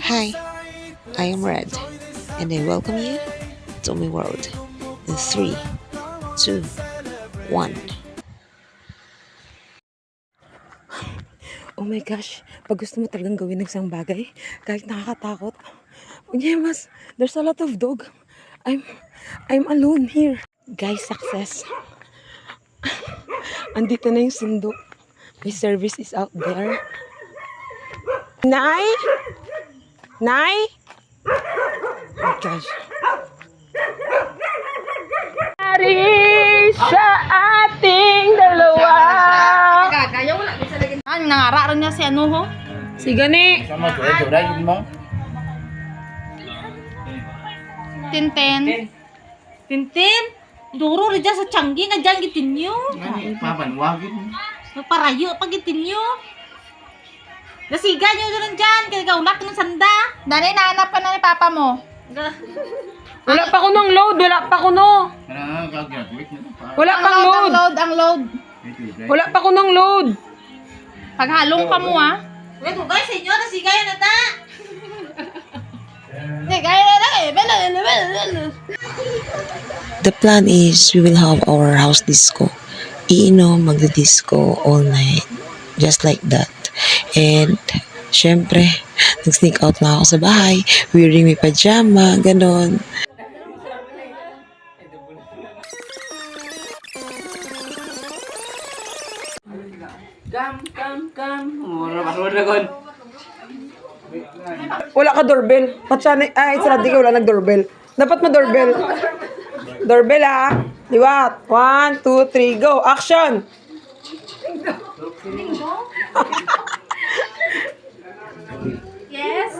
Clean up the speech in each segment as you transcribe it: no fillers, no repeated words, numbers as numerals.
Hi, I am Red, and I welcome you to my world in 3, 2, 1. Oh my gosh, pag gusto mo talagang gawin ng isang bagay, kahit nakakatakot, Unyemas, there's a lot of dog. I'm I'm alone here. Guys, success. Andito na yung sundo. My service is out there. Nay? Nay? Oh my gosh. Hari sa ating dalawa. Nangarap niya si ano ho? Si Gani. Tintin. Tintin? Duro rin dyan sa Changi nga dyan gitin nyo. Papanwagin. Nagparayo pag gitin nyo. Nasiga nyo doon dyan. Kaya gaulak ng sanda. Dani, nahanap ka na ni papa mo. Wala pa ko ng load. Wala pa ko no. Wala pang load. Ang load. Wala pa ko ng load. Paghalong pa mo ah. Wait mo guys, senyor, nasiga yan na ta. Nasiga yan na eh. The plan is we will have our house disco. Iinom, magdi-disco all night. Just like that. And, syempre, nag-sneak out na ako sa bahay. Wearing my pajama, ganon. Wala ka doorbell. Ay, saradi ka, wala nag-doorbell. Dapat ma-doorbell. Doorbell ha. Liwat. 1, 2, 3, go. Action! Yes.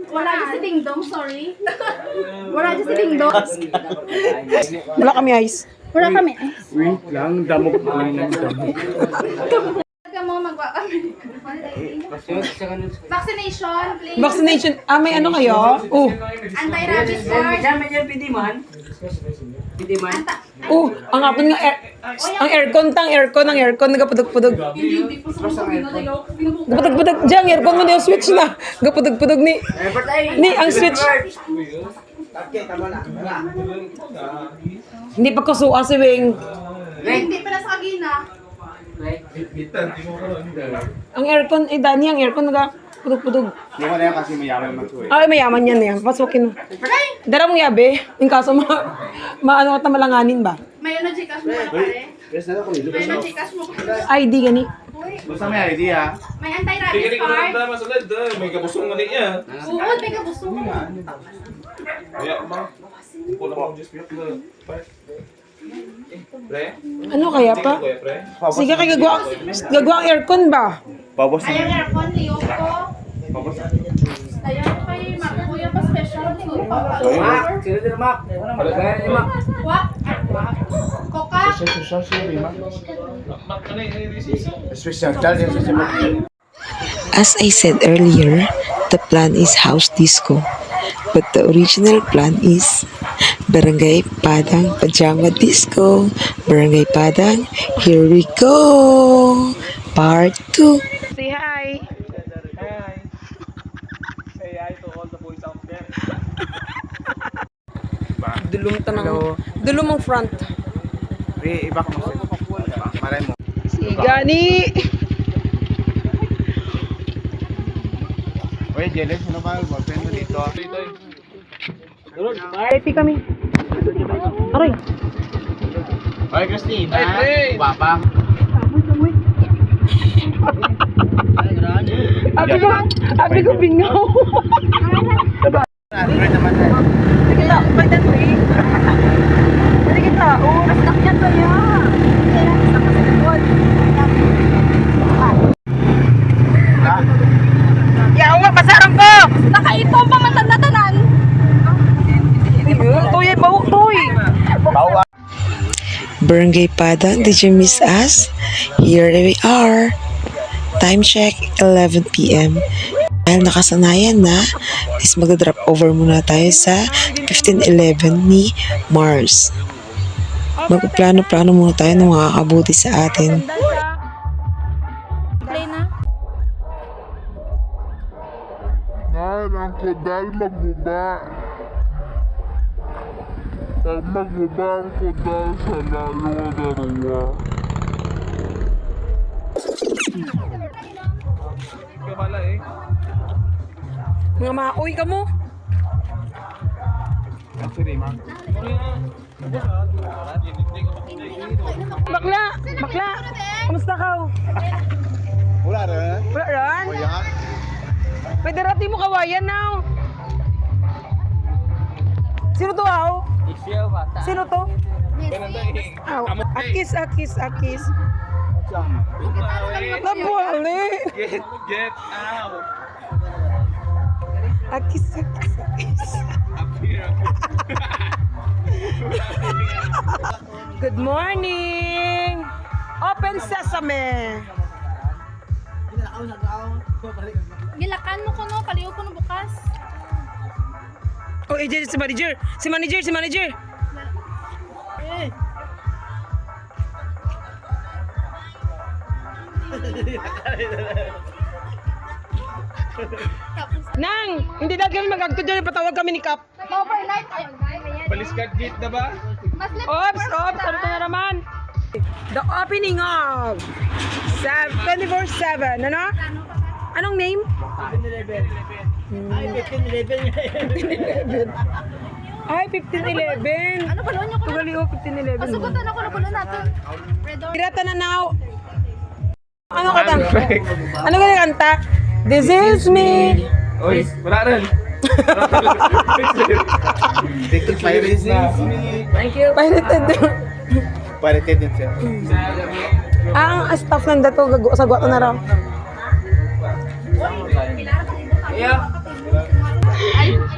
Wala dyan si Ding Dong, sorry. Wala dyan si Ding Dong. Wala kami ice. Wala kami. Wait lang, damok ko lang damok. Ka mo kami. Vaccination, please. Vaccination. May ano kayo? Anti-rabies card. Ang hapon nga, ang aircon, nagapudog-pudog. Gapudog-pudog dyan, aircon mo na yung switch na. Gapudog-pudog ni ang switch. Hindi pa kusuha si Wing. Hindi pa nasa kagina. Ang aircon, Dani, ang aircon nagapudog-pudog. Hindi ko na yan kasi mayaman naman ito eh. Ay, mayaman yan yan. Pasukin mo. Dara mong yabe, yung kaso maano ka na malanganin ba? May ano Gcash mo pare? Yes na ako nito. May ano Gcash mo. ID gani. Basta may idea. May anti-rabies card. May kabusong nga niya. Uod, may kabusto mo. Kaya ma. Kulang mo just piyak na. Pre? Ano kaya pa? Kuya pre? Sige, kay gagawa ang aircon ba? Babos na. Ayang aircon, liyo ko. Ayang kay Kuya pa special. Sino din Mac? Malagay ni Mac. Wak. Coca. Special charge sa Mac. As I said earlier, the plan is house disco. But the original plan is Barangay Padang Pajama Disco. Barangay Padang, here we go! Part 2. Say hi. Say hi to all the boys out there. Dulum ang front. Iba ko mo. Malay mo. Si Gani. Oye, Jeles, ano ba? Boyfriend mo dito. Happy kami. Aray. Oye, Christine. Guwapa. Abi ko bingaw. Friend naman na. Hindi kita, pagdan mo eh. Hindi kita, nasnak yan kaya. Nasnak ka sa likod. Yawa, pasarang ko! Nakaito pa nga tanda-tanan. Toy, bawak toy. Bawa. Barangay Padang, did you miss us? Here we are. Time check, 11 p.m. Dahil nakasanayan na, is mag-drop over muna tayo sa 1511 ni Mars. Magplano-plano muna tayo ng makakabuti sa atin. Play na. kailangan ang kudal magbuba. Pag magbuba ang kudal sa lalo na ruwa. Kabala eh. Mga maoy ka mo. Actually, ma. Bakla! Bakla! Kamusta ka? Wala rin. Wala ran? Kuya. Pwede rati mo kawayan now. Sino to aw? Sino to? Aw, akis. Nabuhali. Get out. Akis. Good morning! Open sesame! Gilakan mo ko no, paliw ko no bukas. Oh, si manager! Si manager! Nang! Hindi dahil kami mag-agto dyan, patawag kami ni Kap. Overnight. Baliskat gate na ba? Mas lip. Ops! Ano to na naman? The opening of 24/7, ano? Anong name? 1511. Ay, 1511. Ano balon nyo ko na? Tugali o, 1511. Pasugutan ako na balon natin. Red door. Pirata na now. Ano ka tang? Ano ka kanta? This is me. Oy, wala rin. Thank you. Pirated. Parited din siya. Ang staff ng dato sa gwato na raw.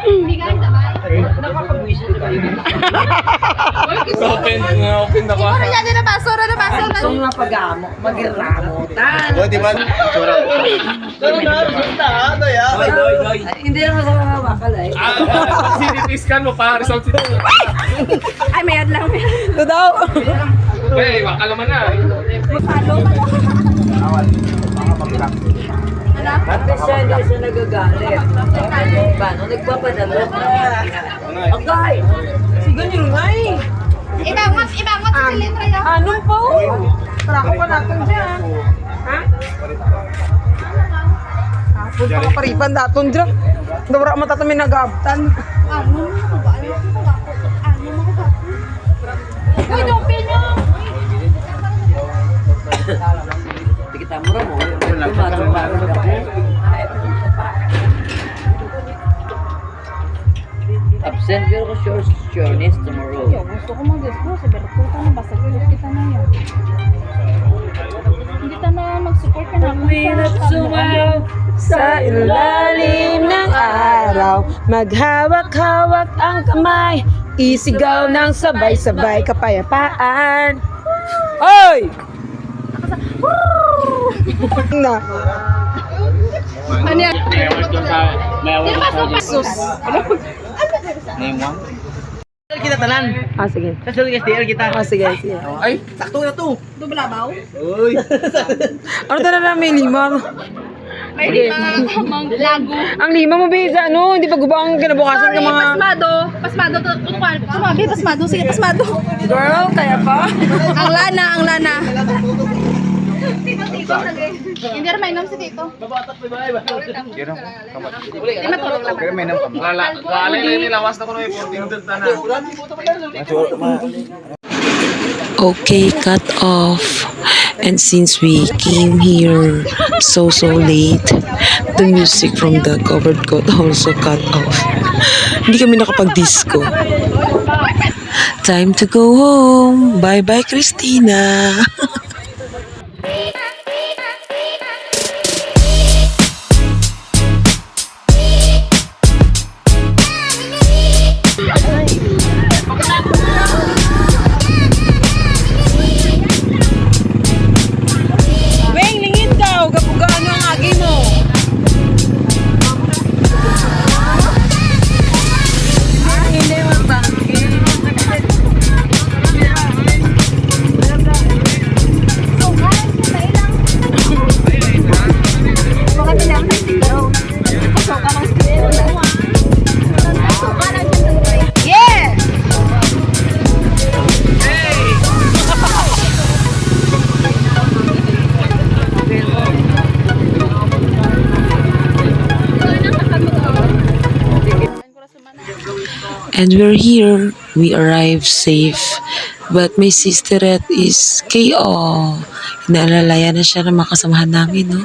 Bigay sabay. Open na ko. Yan na baso, na baso. O, di ba? Tsura. CT scan mo pa, result CT. Ay, mayad lang. Ito daw. Eh, baka naman na. Follow mo. At siya hindi siya nagagalit. Paano? Nagpapadalo. Okay. Sige nyo ngay. Ibangot si Silindra yan. Anong po? Trako pa natin dyan. Ha? Tapos pa kaparipan daton dyan. Dawara matatamin nag-abtan. Ano mo ba? Ano mo ba? Uy, dopin nyo. Hindi kita mura mo. Tumatong-matong ako. Absent pero ko shortness tomorrow. Gusto ko mag-disclose. Pero puta na, basta kita na yan. Hindi ta na mag-support ka na. Minat sumaraw. Sa ilalim ng araw, maghawak-hawak ang kamay, isigaw ng sabay-sabay kapayapaan. Oy! Na. Ano yan? Name one. Kita tanan. Ah, sige. Sa SDR kita. Ah, sige, sige. Ay, Sakto na to. Dublabaw? Uy. Ano talaga na may lima? May limang lago. Ang lima mo, Bisa, ano? Hindi pa gubang kinabukasan Sorry, ka mga... pasmado. Pasmado to. Sumabi, pasmado. Sige, pasmado. Girl, kaya pa? Ang lana. Tito, hindi rin mainom si Tito. Yun ang kamat. Hindi matulog lang. Pero may nang kamat. lalay na nilawas na ko na yung 14 na. Okay, cut off. And since we came here so late, the music from the covered got also cut off. Hindi kami nakapag-disco. Time to go home. Bye-bye, Christina. Weng, lingin ka. Gapugaan ang agi mo. Hindi man And we're here. We arrived safe. But my sisterette is KO. Inaalalaya na siya ng makasamahan namin, no?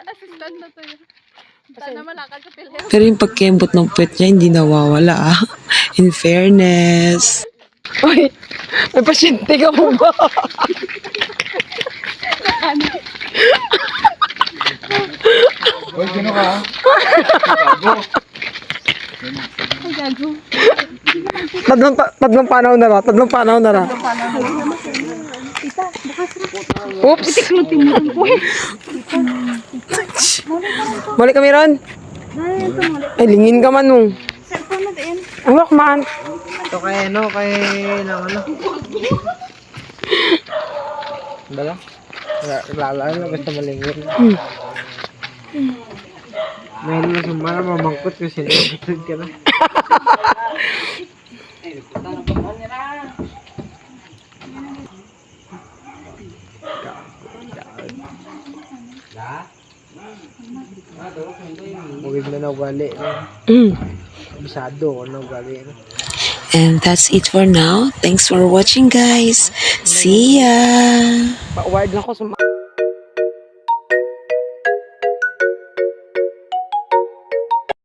Assistant na to yun. Sana malakad sa PhilHealth. Pero yung pagkembot ng puwet niya, hindi nawawala, ah. In fairness. Uy, may pasyente ka mo ba? Uy, sino ka? Tatlong panaw na ra. Oops! Balik kami ron. Ay, lingin ka man mong. Awak man. Ito kay ano, kay lang ano. Bala? Lala na basta malingin. May na sumara mamangkot kasi nagtutod ka na. Huwag na nawali. Bisado ko nawali. And that's it for now. Thanks for watching, guys. See ya! Pa-word na ko sa